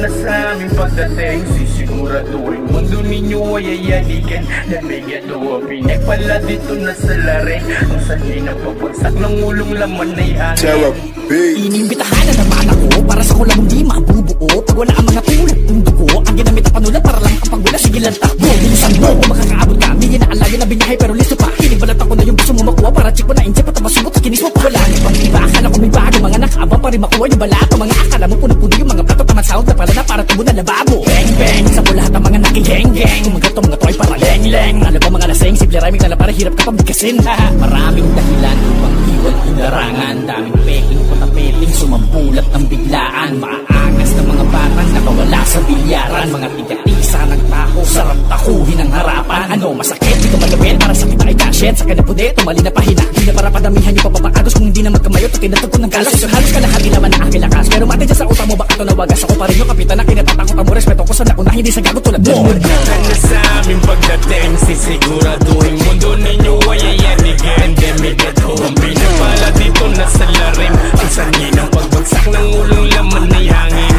na sa aming pagdating, sisiguraduhin mundo ninyo ay ayalikin. Then may geto pinagpala dito na sa laring, kung saan di nagpapagsak ng ulong laman ay hangin. Inimbitahan na naman ako para sa kulang di mabubuo. Pag wala ang mga tulad ng dugo, ang ginamit ang panulat para lang kapag wala, sige lang takbo. Bilisan mo kung makakaabot ka, hindi na alayo na binahay pero listo pa. Kinibalatan ko na yung gusto mo makuha para check mo na injep at masubot sa kinis mo. Wala na pang iba, akala ko may bago mga nakaabang pa rin makuha yung balato. Mga akala mo puno-puno yung mga plato, tamad sound na pala na para tubo na lababo. Bang bang, sa lahat ng mga nakiheng-geng, mga to mga toy para leng-leng. Alam mo mga laseng, simple rhyming na para hirap ka pabigkasin. Maraming dahilan upang iwan inarangan, daming peking patapeting sumambulat ng biglaan. Maaangas ng mga batang nakawala sa bilyaran, mga tiga-isa ng taho, sarap takuhin ang harapan. Ano masakit, di ko malawin, para sa kita ay dashet. Sa kanapude, tumali na pahina, di na para padamihan yung papapagos. Kung hindi na magkamayo, tinatagpo ng galas. So halos kalahati naman na aking lakas, pero mati dyan sa utak mo, baka ito nawagas. Ako pa rin yung kapitan na kinatatakot mo, respeto ko sa nauna, hindi sa gago tulad mo. Magdatan na sa aming pagdating, sisiguraduhin mundo ninyo ay ayanigin. Demigad ho ang pinapala dito na sa larim, ang sanhi ng pagbagsak ng ulong laman ay hangin.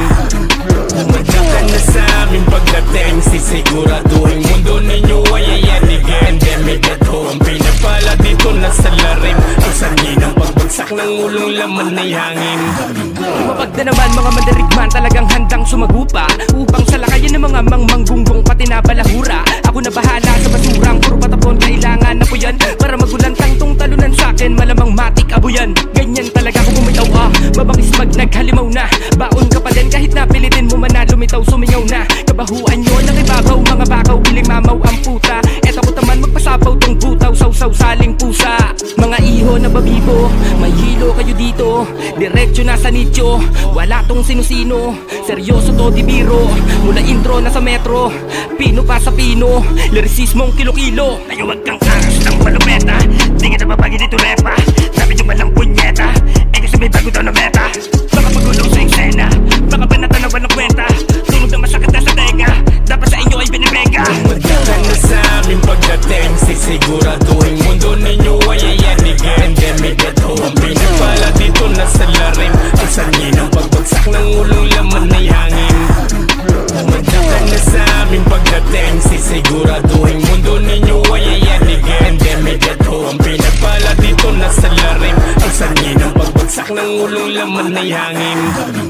Magdatan na sa aming pagdating, sisiguraduhin mundo ninyo ay ayanigin. Demigad ho ang pinapala dito na sa larim, ang sanhi ng pagbagsak ng ulong laman ay hangin. Lumapag na naman mga mandarigman, talagang handang sumagupa upang salakayin ng mga mangmanggunggong pati na balahura. Ako na bahala sa basurang puro patapon, kailangan na po yan para magulantang tong talunan sa'kin, malamang matik abuyan. Ganyan talaga kung bumitaw mabangis pag naghalimaw na. Baon ka pa din kahit napilitin mo man na lumitaw, sumingaw na. Kabahuan nyo ng ibabaw, mga bakaw, piling mamaw ang puta. Eto ko taman magpasapaw tong butaw, sausaw saling pusa. Mga iho na babibo, may hilo kayo dito, diretso na sa nicho, wala tong sino-sino. Seryoso to di biro, mula intro na sa metro, pino pa sa pino, lirisismong kilo-kilo. Tayo wag kang angas ng malupeta, di kita mapagin dito repa. Sabi nyo malang punyeta, kasi may bago daw na meta. Baka magulong sa eksena, baka ba natanawan ng kwenta, tunog na masakit na sa tenga, dapat sa inyo ay binibega. Magdatan na sa aming pagdating, sisiguraduhin mundo ninyo ay ayanigin. Demigad ho ang pinapala dito na sa larim, ang sanhi ng pagbagsak ng ulong laman ay hangin. Magdatan na sa aming pagdating, sisiguraduhin mundo ninyo ay ayanigin. Demigad ho ang pinapala dito na sa larim, ang sanhi ng pagbagsak ng ulong laman ay hangin.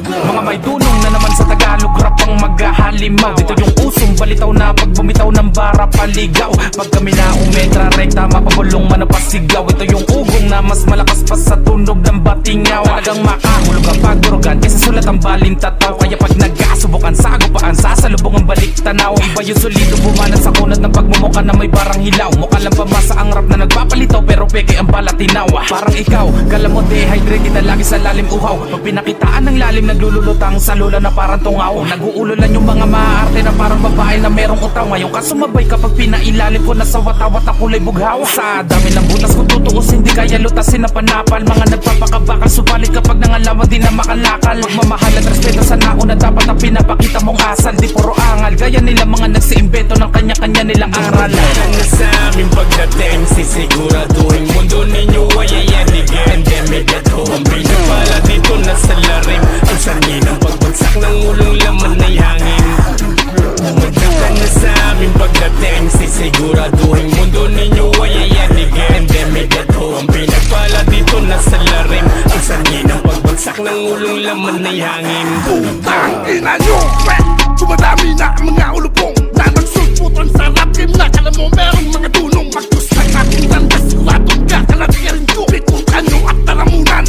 Mga may dunong na naman sa Tagalog rap ang maghahalimaw. Dito yung usong balitaw na pag bumitaw ng bara paligaw. Pag kami na umetra rekta, mapabulong manapasigaw. Ito yung ugong na mas malakas pa sa tunog ng batingaw. Talagang makahulog ang pagdurugan kaysa sulat ang balintataw. Kaya pag nagkasubukan, sagupaan, sasalubong ang balik tanaw. Iba yung solido bumanan sa kunat ng pagmumuka na may barang hilaw. Mukha lang pamasa ang rap na nagpapalitaw, pero peke ang balatinaw. Parang ikaw, kala mo dehydrated na lagi sa lalim uhaw. Pag pinakitaan ng lalim, naglululutang sa lula na parang tungaw. Nag-uululan yung mga maaarte na parang babae na merong utaw. Ngayon ka sumabay kapag pinailalim ko na sa watawat na kulay bughaw. Sa dami ng butas kung tutuusin, di kaya lutasin na panapal. Mga nagpapakabakal, subalit kapag nangalawan di na makalakal. Magmamahal at respeto sa nauna, dapat ang pinapakita mong asal, di puro angal. Gaya nila mga nagsiimbento ng kanya-kanya nilang aral. Magdatan na sa aming pagdating, sisiguraduhin mundo ninyo ay ayanigin. Demigad ho ang pinapala dito na sa larim, ang sanhi ng pagbagsak ng ulong laman ay hangin. Magdatan na sa aming pagdating, sisiguraduhin mundo ninyo ay ayanigin. Demigad ho ang pinapala dito na sa larim, ang sanhi ng pagbagsak ng ulong laman ay hangin. Putang ina nyo, dumadami na ang mga ulupong na nagsulputan sa rap game na kala mo merong mga dunong. Magdus ng ating tanda, siguradong kakalatirin ko. Bitukan nyo at talamunan,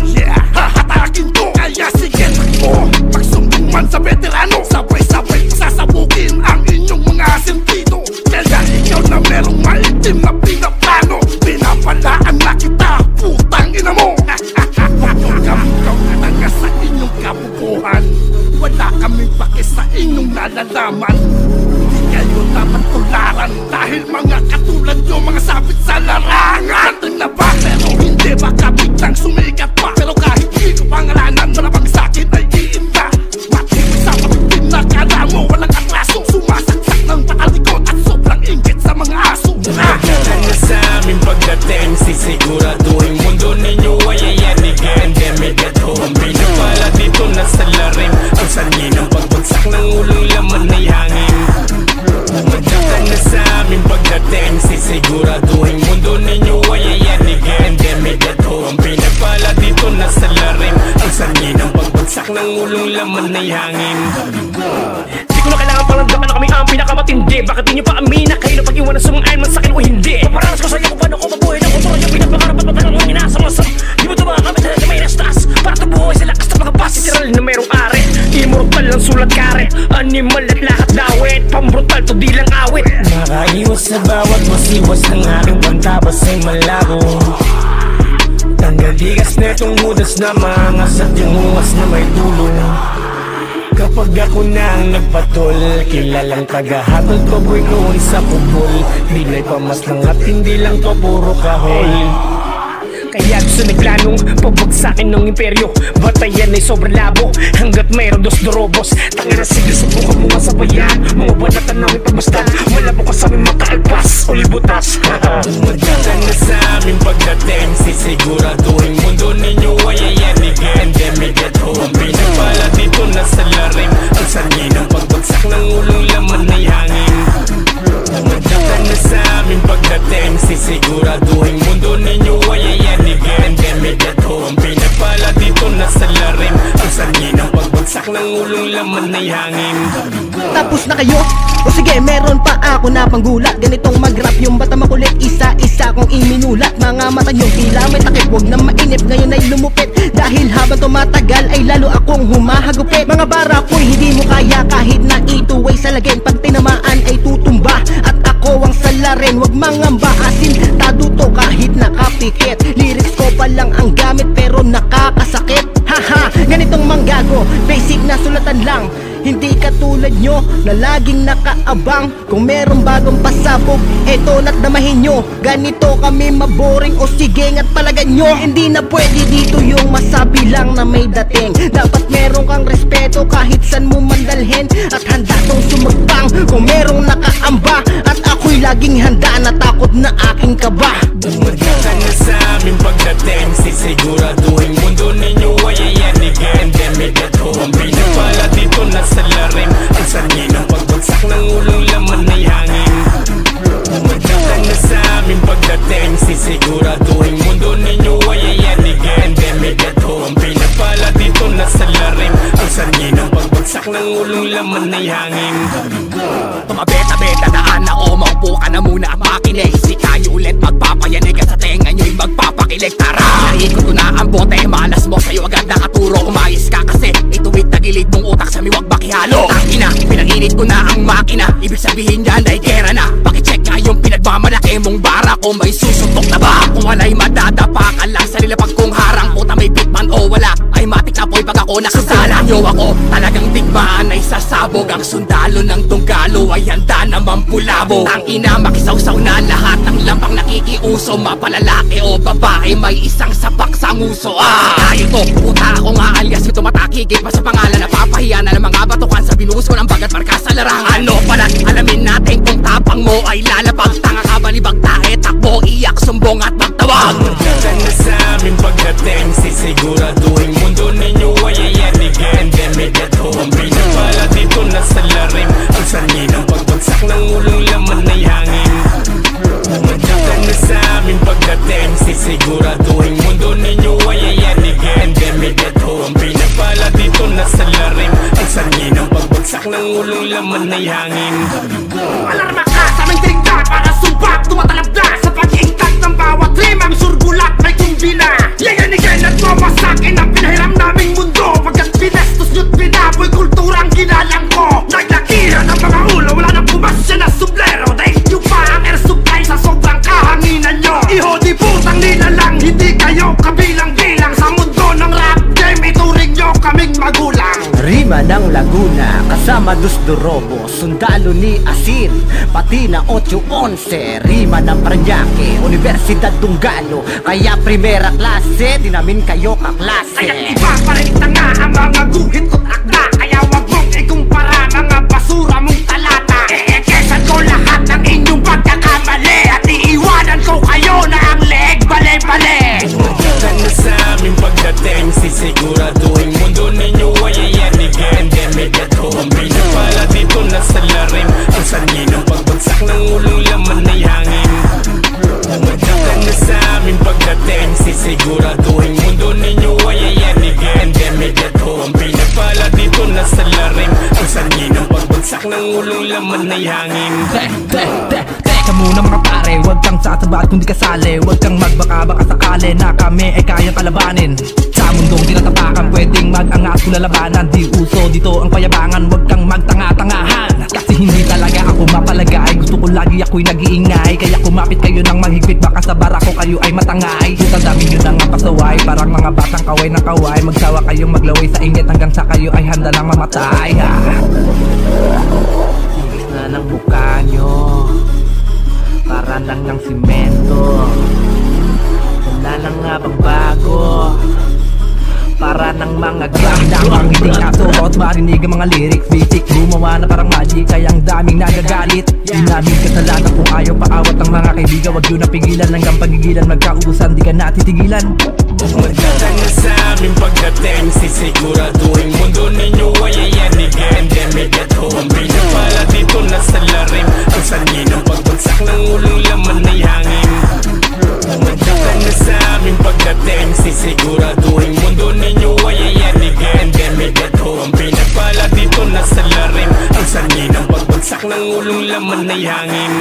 hahatakin ko. Kaya sige takbo, magsumbong man sa veterano. Sabay-sabay sasabukin ang inyong mga sentido. Kaya ikaw na merong maitim na pinaplano, pinapalaan na kita, putang ina mo. Kamukaw na nga sa inyong kabubuhan, wala kaming pake sa inyong nalalaman. Di kayo dapat tularan dahil mga katulad nyo, mga sabit sa larangan. Dating na ba pero hindi baka biglang sumikat pa. Pero kahit di ko pangalanan, malabang sakin ay iinda. Matibay sa pagiging na kala mo walang atraso, sumasaksak ng patalikot at sobrang inggit sa mga aso. Magdatan na sa aming pagdating, sisiguraduhin mundo ninyo ay ayanigin. Demigad ho ang pinapala dito na sa larim, ang sanhi ng pagbagsak ng ay hangin. Di ko na kailangan palandakan na kami ang pinakamatindi. Bakit di nyo pa amina kayo na pag-iwanan sumang-ayon man sa'kin o hindi? Paparanas ko sa'yo kung paano ko mabuhay ng kontrol yung pinapangarap at matagal mong inasam-asam. Di mo ito mga kamit na may nastas para tabuhay sa lakas ng mga bas. Literal na mayroong are, immortal ang sulat karet, animal at lahat dawit. Pambrutal to di lang awit. Nakaiwas sa bawat masiwas ng aking pantabas ay malabo. Tanggaligas na itong hudas na maangas at yung hungas na may tulong. Kapag ako na ang nagpatol, kilalang tagahatol ko boy noon sa kubol. Bilay pamaslang at hindi lang to puro kahol. Kaya gusto nagplanong pabagsakin ng imperyo. Batayan ay sobrang labo hanggat mayroon dos dorobos. Tanga na sige subukan mo nga sabayan. Mga banatan namin pagbastan, malabo ka sa aming makaalpas o libutas. Magdatan na sa aming pagdating, sisiguraduhin mundo ninyo ay ayanigin. Demigat ho ang pinapala dito na sa larim. Ang sanyi ng pagbagsak ng ulong laman ay hangin. Magdatan na sa aming pagdating, sisiguraduhin mundo ninyo ay ayanigin. Demigat ho ang pinapala dito na sa larim. Ang sanyi ng pagbagsak ng ulong laman ay hangin. Tapos na kayo? O sige, meron pa ako na panggulat. Ganitong mag-rap yung bata makulit, isa-isa kong iminulat. Mga mata nyo tila may takip, huwag na mainip, ngayon ay lumupit. Dahil habang tumatagal ay lalo akong humahagupit. Mga bara ko'y hindi mo kaya kahit na ito ay salagin. Pag tinamaan ay tutumba at ako ang salarin. Huwag mangamba, asintado to kahit nakapikit. Lyrics ko pa lang ang gamit pero nakakasakit. Haha, ganitong manggago, basic na sulatan lang. Hindi katulad nyo na laging nakaabang. Kung merong bagong pasabog, eto na't damahin nyo. Ganito kami maboring o sige nga't palagan nyo. Hindi na pwede dito yung masabi lang na may dating. Dapat meron kang respeto kahit san mo mandalhin. At handa tong sumagbang kung merong nakaamba. At ako'y laging handa na takot na aking kaba. Magdatan na sa aming pagdating, sisiguraduhin mundo ninyo ay ayanigin. Demigat ho ang pinapala dito na sa larim. Ang sanyi ng pagbagsak ng ulong laman ay hangin. Magdatan na sa aming pagdating, sisiguraduhin mundo ninyo ay ayanigin. Demigat ho ang pinapala dito na sa larim. Ang sanyi ng pagbagsak ng ulong laman ay hangin. Tumabeta-beta daan na o maupo ka na muna at makinig. Si kayo ulit magpapayanig at sa tenga nyo'y magpapakilig. Tara! Naikot ko na ang bote, malas mo sa'yo agad nakaturo. Umayos ka kasi ituwid na gilid mong utak sa miwag bakihalo. Ang ina, pinanginit ko na ang makina. Ibig sabihin yan ay gera na. Pakicheck nga yung pinagmamalaki mong bara ko may susuntok na ba? Kung wala'y madadapa ka lang sa nilapag kong harang. Puta may pitman o wala ay matik na po'y pag ako nakasala. Yo ako talagang digmaan ay sasabog. Ang sundalo ng tunggalo ay handa naman pulabo. Ang ina makisawsaw na lahat ng lampang nakikiuso. Mapalalaki o babae may isang sapak sa nguso. Tayo to, puta ako nga alias yung tumatakigit pa sa pangalan. Napapahiya na ng mga batukan sa binuhos ko ng bagat marka sa larangan. Ano pala, alamin natin kung tapang mo ay lalapag. Tanga ka ba ni bagtae, takbo, iyak, sumbong at magtawag. Magdatan na sa aming pagdating, sisiguraduhin mundo ninyo ay ayanigin. Demigat ho ang pinapala dito na sa larim. Ang sanyi ng pagbagsak ng ulong laman ay hangin. Magdatan na sa aming pagdating, sisiguraduhin mundo ninyo ay ayanigin. Demigat ho ang pinapala dito na sa larim. Ang sanyi ng pagbagsak ng ulong laman ay hangin. Alarma ka sa aming tignan para sumbak tumatalabda sa pag-iingkat ng bawat rima. May surgulat, may kumbina. Yayanigin at mamasakin ang pinahiram naming mundo. Pagkat pinastos nyo't pinaboy kulturang ginalang ko. Naglakihan ang mga ulo, wala nang pumasya na sublero. Dahil nyo pa ang air supply sa sobrang kahanginan nyo. Iho di putang nilalang, hindi kayo kabilang-bilang. Sa mundo ng rap game, ituring nyo kaming magulang. Rima ng Laguna, kasama Dos Dorobo, sundalo ni Asin, pati na 8-11. Rima ng Parañaque, Universidad Tunggalo, kaya primera klase, di namin kayo kaklase. Kaya iba pa rin tanga ang mga guhit ko't akda. Kaya wag mong ikumpara mga basura mong talata. Kesan ko lahat ng inyong pagkakamali at iiwanan ko kayo na ang leeg bale-bale. Magdatan na sa aming pagdating, sisiguraduhin mundo ninyo ay ayanigin. Demigat ho ang pinapala dito na sa larim. Ang sanyi ng pagbagsak ng ulong laman ay hangin. Magdatan na sa aming pagdating, sisiguraduhin mundo ninyo ay ayanigin. Demigat ho ang pinapala dito ulong laman ay hangin. Teka muna mga pare, huwag kang sasabat kung di kasali. Huwag kang magbaka-baka sakali na kami ay kayang kalabanin. Sa mundong tinatapakan, pwedeng mag-angat kung lalabanan. Di uso dito ang payabangan, huwag kang magtanga-tangahan. Kasi hindi talaga ako mapalagay, gusto ko lagi ako'y nag-iingay. Kaya kumapit kayo ng mahigpit, baka sa barako kayo ay matangay. Sa dami nyo nang ang pasaway, parang mga batang kaway ng kaway. Magsawa kayong maglaway sa init hanggang sa kayo ay handa lang mamatay. Ilis na ng mukha nyo, para lang ng simento. Wala lang nga bang bago, para ng mga lamang hindi kasurot. Marinig ang mga lyrics, basic gumawa na parang magic, kaya ang daming nagagalit. Di namin kasalanan kung ayaw paawat ang mga kaibigan. Wag yun napigilan hanggang pagigilan, magkaubusan di ka natitigilan. Magdadala sa aming pagdating, sisiguraduhin mundo ninyo ay ayanigin. Endemic at home, pinapala dito na sa larim. Ang sanyi ng pagbagsak ng ulong laman ay hangin. Magdadala sa aming pagdating, sisiguraduhin mundo ninyo ay ayanigin. Endemic at home, pinapala dito na sa larim. Ang sanyi ng pagbagsak ng ulong laman ay hangin.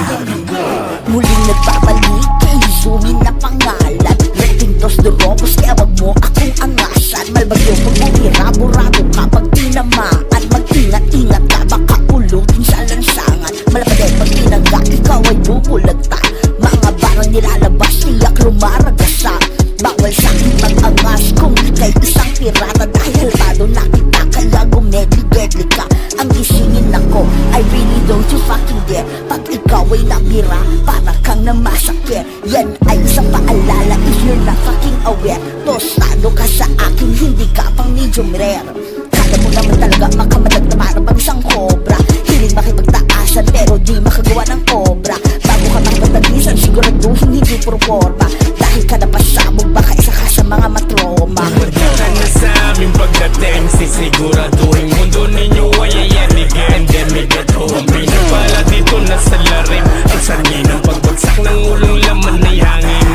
Muling nagbabalik kay Zoomin na pangalan. Pintos durobos kaya wag mo akong angasan. Malbagyo pag bumira-burado kapag tinamaan. Mag-ingat-ingat ka baka ulutin sa lansangan. Malapaday pag tinaga ikaw ay bubulagtan. Mga barang nilalabas tiyak lumaragasa. Bawal sa'kin mag-angas kung ika'y isang pirata. Dahil tado na kita kaya gumedli-gedli ka. Ang isingin ako I really don't you fucking dare. Pag ikaw ay nabira para kang namasakit. Yan ay isang paalala if you're not fucking aware. Tostado ka sa akin, hindi ka pang medium rare. Kala mo naman talaga makamalag na para bang isang cobra. Hiling makipagtaasan pero di makagawa ng obra. Bago ka magpatalisan siguraduhin hindi proforma. Dahil ka napasabog baka isa ka sa mga matroma. Magdadala sa aming pagdating, sisiguraduhin mundo ninyo ay ayanigin. Endemic at home, pinapala dito na sa larim. Ang sanyi ng pagbagsak ng ulong laman ay hangin.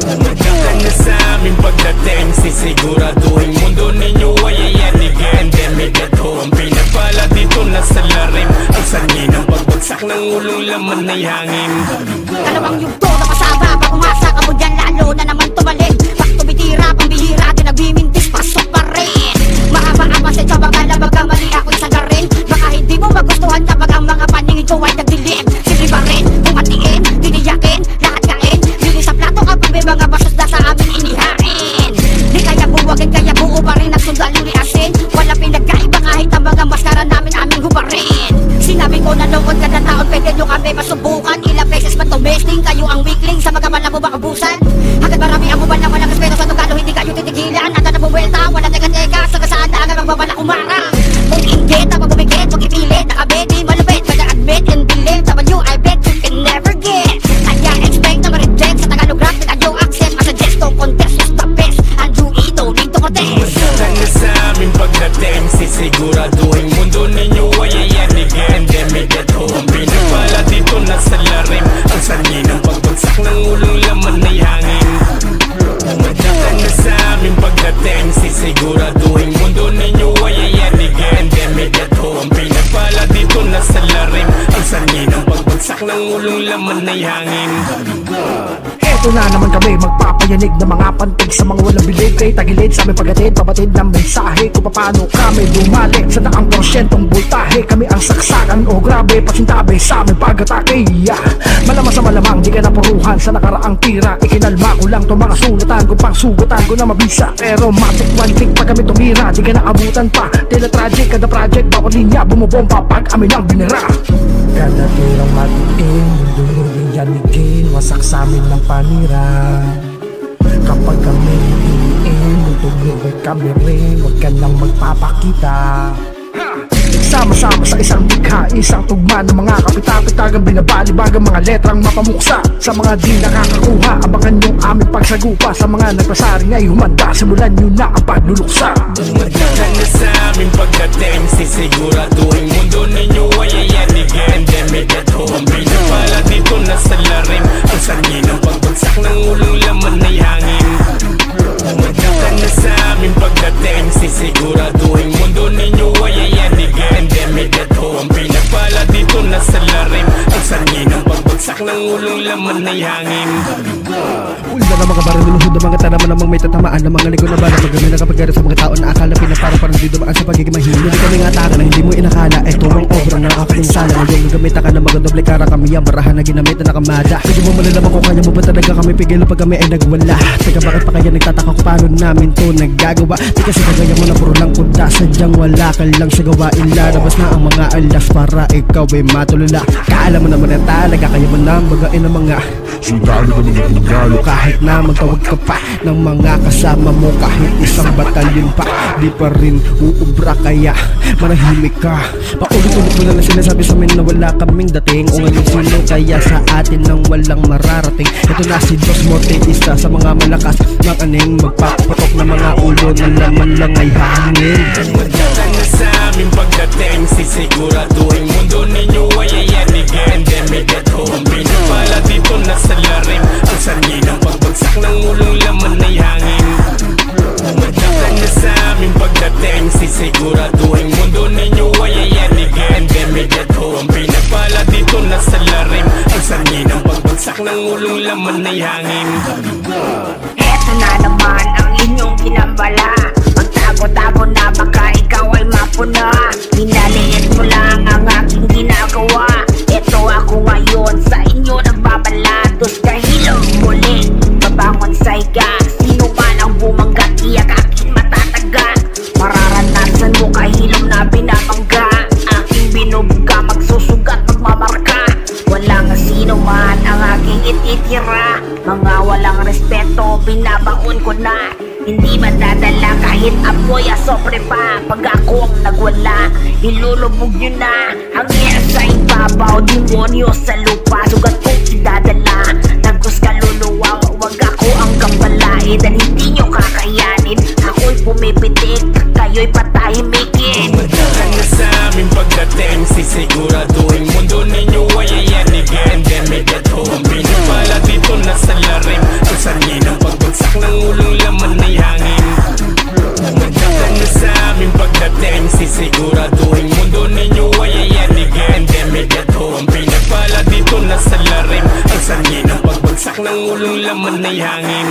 Magdadala sa aming pagdating, sisiguraduhin mundo ninyo ay ayanigin. Endemic at home, pinapala dito na sa larim. Ang sanyi ng pagbagsak ng ulong laman ay hangin. Kalawang yugto na pasaba, pagumasa ka mo dyan lalo na naman tumalin. Pag tumitira, pambihira, di nagbimintis, pasok pa rin. Mahaba ang pasensya, baka labag ang mali ako'y sagarin. Baka hindi mo magustuhan kapag ang mga paningin ko ay nagdilim. Simple pa rin, bumatiin, tiniyakin, lahat kain. Dili sa plato kapag may mga basos na sa amin inihain. Di kaya buwagin, kaya buo pa rin ang sundalo ni asin. Wala pinagkaiba kahit ang mga maskara namin aming hubarin. Sinabi ko na noon kada taon pwede nyo kami masubukan. Ilang beses man tumesting, kayo ang weakling sa mga na mo makabusan. Hanggang marami ang buwan na walang respeto sa tugalo, hindi kayo titigilan. At na bumuwelta, walang teka-teka, sa saan na ang magbabala umara. Kung inggit, ang pagumigit, huwag ipilit, nakabit, di malupit, mag-admit, and believe, W, I bet you can never get. Kaya expect na ma-reject sa Tagalog rap, tayo accent, masuggest, don't contest, just the best. Andrew Ito, Lito Cortez. Magdadala sa aming pagdating, sisiguraduhin mundo ninyo ay ayanigin. Endemic at home, pinapala dito na sa larim. Ang sanyi ng pagbagsak ng ulong laman ay hangin. Magdadala sa aming pagdating, sisiguraduhin mundo ninyo ay ayanigin. Endemic at home, pinapala dito na sa larim. Ang sanyi ng pagbagsak ng ulong laman ay hangin. Eto na naman kami magpapayanig ng mga pantig sa mga walang bilig. Kay tagilid sa aming paghatid, pabatid ng mensahe kung paano kami dumali sa daang porsyentong voltahe. Kami ang saksakan o grabe pasintabi sa aming pag-atake. Malamang sa malamang di ka napuruhan sa nakaraang tira. Ikinalma ko lang itong mga sulatan ko pang sugatan ko na mabisa. Pero matik one click pag kami tumira, di ka naabutan pa. Tila tragic kada project, bawat linya bumubomba pag amin ang binira. Kada tirang matiin, dulo yanigin, wasak sa amin ng panira. Kapag kami hiniin, tuglugan kami rin, huwag ka nang magpapakita. Sama-sama sa isang dikha, isang tugma ng mga kapitapitagang binabalibagang mga letrang mapamuksa. Sa mga di nakakakuha, abangan yung aming pagsagupa. Sa mga nagpasaring ay humanda, simulan nyo na ang pagluluksa. Magdadala sa aming pagdating, sisiguraduhin mundo ninyo ay ayanigin. Endemic at home, pinapala dito na sa larim. Ang sanyi ng pagbagsak ng ulong laman ay hangin. Magdadala sa aming pagdating, sisiguraduhin mundo ninyo ay ayanigin. Endemic at home, pinapala dito pagbagsak ng ulong laman ay hangin. Ulda na mga barang luluhod na mga tanaman namang may tatamaan ng mga ligo na bala magami na kapag sa mga tao na akala pinapara parang di dumaan sa pagiging mahilo. Di kami ataka na hindi mo inakala. Eto ang obra ng aking sala. Ngayong gamit ka na mga doble kara kami ang barahan na ginamit na nakamada. Hindi mo malalaman kung kaya mo ba talaga kami pigil pag kami ay nagwala. Teka bakit pa kaya nagtataka kung paano namin to nagagawa? Di kasi kagaya mo na puro lang kuda. Sadyang wala ka lang sa gawain. Lalabas na ang mga alas para ikaw ay matulala. Kaala mo naman na talaga kaya mo nang bagain ang mga sundalo ka mga regalo. Kahit na magtawag ka pa ng mga kasama mo, kahit isang batalyon pa, di pa rin uubra kaya manahimik ka. Paulit-ulit mo na lang sinasabi sa amin na wala kaming dating. O ngayon sino kaya sa atin nang walang mararating? Ito na si Dos Mote, isa sa mga malakas ng aning magpapatok na mga ulo na laman lang ay hangin. Magdatan na sa aming pagdating, sisiguraduhin mundo ninyo ay ayanigin. Endemic at home, pinapala dito na sa larim. Ang sanhi ng pagbagsak ng ulong laman ay hangin. Magdatan na sa aming pagdating, sisiguraduhin mundo ninyo ay ayanigin. Endemic at home, pinapala dito na sa larim. Ang sanhi ng pagbagsak ng ulong laman ay hangin. Eto na naman ang inyong ginambala. Magtago-tago na baka ikaw ay mapuna. Minaliit mo lang ang aking ginagawa. Eto ako ngayon sa inyo nagbabalatos. Kahilong muli, babangon sa higa. Sino man ang bumangga, tiyak aking matataga. Mararanasan mo kahilom na binabangga. Aking binubuga, magsusugat, magmamarka. Walang sino man ang aking ititira. Mga walang respeto, binabaon ko na. Hindi madadala kahit apoy asopre pa. Pag ako ang nagwala, ilulubog nyo na. Hangin sa ibabaw, demonyo sa lupa. Sugat kong idadala, tagos kaluluwa. Wag ako ang gambalain, dahil hindi nyo kakayanin. Ako'y pumipitik, kayo'y patahimikin. Magdatan na sa aming pagdating, sisiguraduhin mundo ninyo ay ayanigin. Endemic at home, pinapala dito na sa larim. Ang sanhi ng pagbagsak ng ulong laman ay hangin. Magdatan na sa aming pagdating, sisiguraduhin mundo ninyo ay ayanigin. Endemic at home, pinapala dito na sa larim. Ang sanhi ng pagbagsak ng ulong laman ay hangin.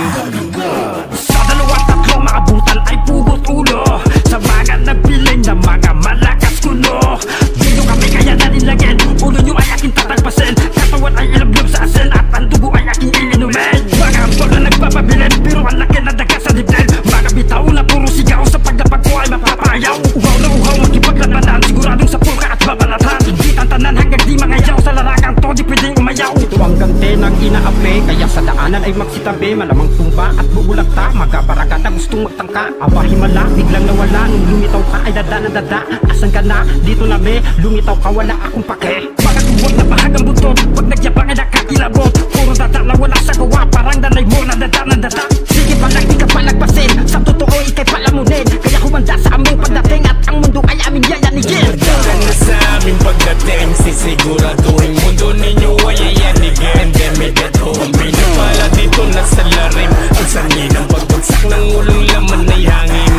Sa dalawang tatlong mga butan ay pugot ulo. Sa mga nagpiling na mga malakas kuno. Dito kami kaya naninlagin. Ulo nyo ay aking tatagpasin. Katawan ay ilablob sa asin. At ang dugo ay aking iinumin. Mga ambol na nagpapabilin, pero ang laki na daga sa dibdin. Mga bitaw na puro sigaw, sa pagdapag ko ay mapapayaw. Uhaw na uhaw, makipaglabanan, siguradong sa pulka at babalatan. Di tantanan hanggang di mangayaw. Sa larangang to di pwedeng umayaw. Ito ang gante ng inaapi, kaya sa daanan ay magsitabi. Malamang tumba at bubulagta, magkabaragat na gustong magtangka. Aba himala, biglang nawala. Nung lumitaw ka ay dada na dada. Asan ka na? Dito na be. Lumitaw ka, wala akong pake. Mga tuwag na bahagang butot, pag nagyabang ay nakakilabot. Puro dada na wala sa gawa, parang danay mo na dada na dada. Sige palang di ka palagpasin, sa totoo ikay palamunin. Kaya humanda sa aming pagdating at ang mundo ay aming yayanigin. Magdatan na sa aming pagdating, sisiguraduhin mundo ninyo ay ayanigin. Endemic at home, pinapala dito na sa larim. Ang sanhi ng pagbagsak ng ulong laman ay hangin.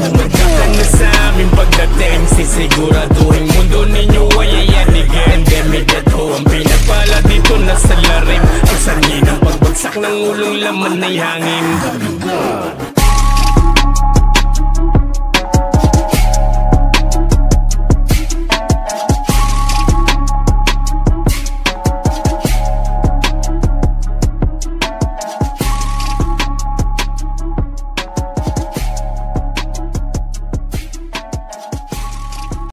Magdatan na sa aming pagdating, sisiguraduhin mundo ninyo ay ayanigin. Endemic at home, pinapala dito na sa larim. Ang sanhi ng pagbagsak ng ulong laman ay hangin.